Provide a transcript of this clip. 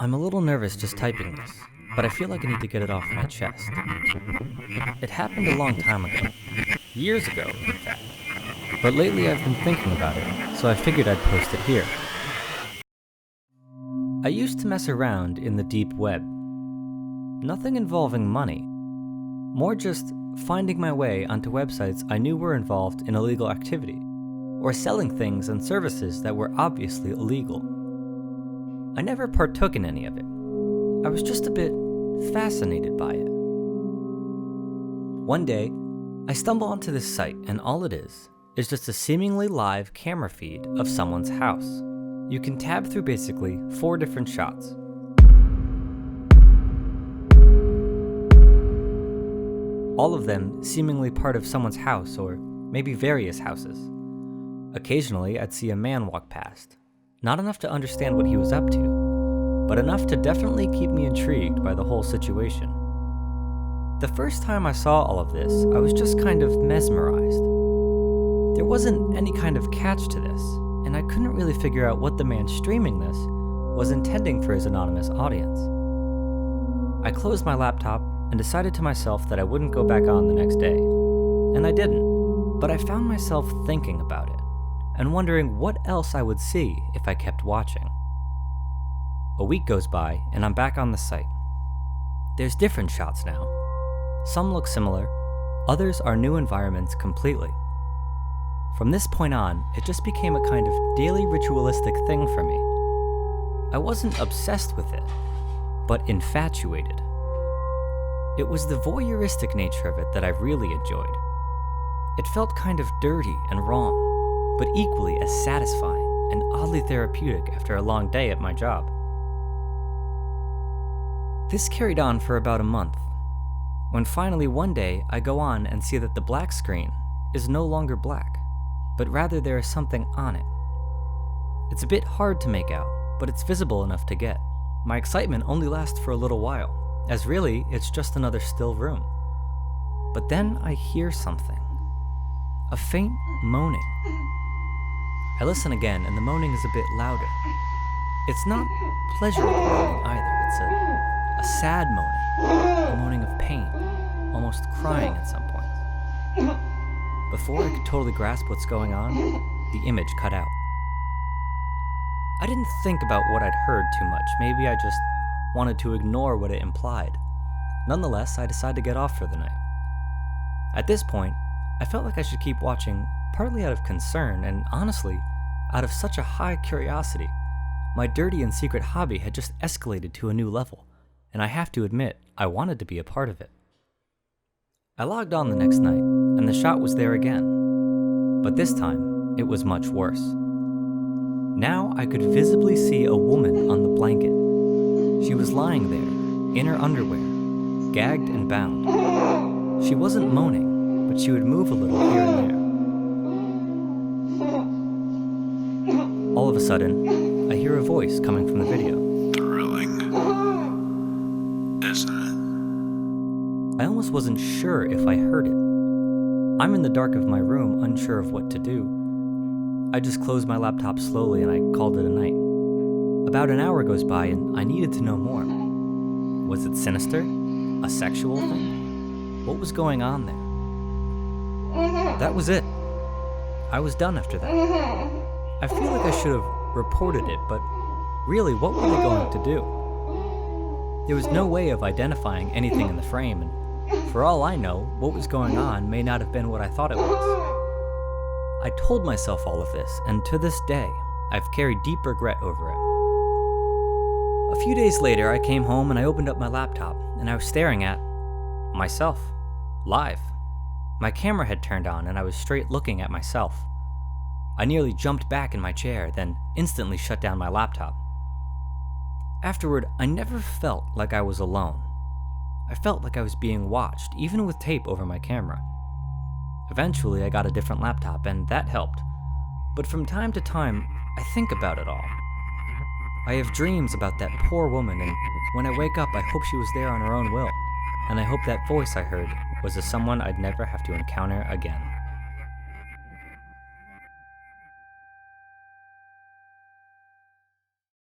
I'm a little nervous just typing this, but I feel like I need to get it off my chest. It happened a long time ago. Years ago, in fact. But lately I've been thinking about it, so I figured I'd post it here. I used to mess around in the deep web. Nothing involving money. More just finding my way onto websites I knew were involved in illegal activity, or selling things and services that were obviously illegal. I never partook in any of it. I was just a bit fascinated by it. One day, I stumble onto this site, and all it is just a seemingly live camera feed of someone's house. You can tab through basically 4 different shots. All of them seemingly part of someone's house, or maybe various houses. Occasionally, I'd see a man walk past. Not enough to understand what he was up to, but enough to definitely keep me intrigued by the whole situation. The first time I saw all of this, I was just kind of mesmerized. There wasn't any kind of catch to this, and I couldn't really figure out what the man streaming this was intending for his anonymous audience. I closed my laptop and decided to myself that I wouldn't go back on the next day. And I didn't, but I found myself thinking about it, and wondering what else I would see if I kept watching. A week goes by, and I'm back on the site. There's different shots now. Some look similar, others are new environments completely. From this point on, it just became a kind of daily ritualistic thing for me. I wasn't obsessed with it, but infatuated. It was the voyeuristic nature of it that I really enjoyed. It felt kind of dirty and wrong, but equally as satisfying and oddly therapeutic after a long day at my job. This carried on for about a month, when finally one day I go on and see that the black screen is no longer black, but rather there is something on it. It's a bit hard to make out, but it's visible enough to get. My excitement only lasts for a little while, as really it's just another still room. But then I hear something. A faint moaning. I listen again, and the moaning is a bit louder. It's not pleasurable moaning either, it's a sad moaning, a moaning of pain, almost crying at some points. Before I could totally grasp what's going on, the image cut out. I didn't think about what I'd heard too much. Maybe I just wanted to ignore what it implied. Nonetheless, I decided to get off for the night. At this point, I felt like I should keep watching, partly out of concern, and honestly, out of such a high curiosity. My dirty and secret hobby had just escalated to a new level, and I have to admit, I wanted to be a part of it. I logged on the next night, and the shot was there again. But this time, it was much worse. Now I could visibly see a woman on the blanket. She was lying there, in her underwear, gagged and bound. She wasn't moaning, but she would move a little here and there. All of a sudden, I hear a voice coming from the video. Thrilling, isn't it? I almost wasn't sure if I heard it. I'm in the dark of my room, unsure of what to do. I just closed my laptop slowly and I called it a night. About an hour goes by and I needed to know more. Was it sinister? A sexual thing? What was going on there? That was it. I was done after that. I feel like I should have reported it, but really, what were they going to do? There was no way of identifying anything in the frame, and for all I know, what was going on may not have been what I thought it was. I told myself all of this, and to this day, I've carried deep regret over it. A few days later, I came home and I opened up my laptop, and I was staring at myself, live. My camera had turned on and I was straight looking at myself. I nearly jumped back in my chair, then instantly shut down my laptop. Afterward, I never felt like I was alone. I felt like I was being watched, even with tape over my camera. Eventually, I got a different laptop, and that helped. But from time to time, I think about it all. I have dreams about that poor woman, and when I wake up, I hope she was there on her own will. And I hope that voice I heard was of someone I'd never have to encounter again.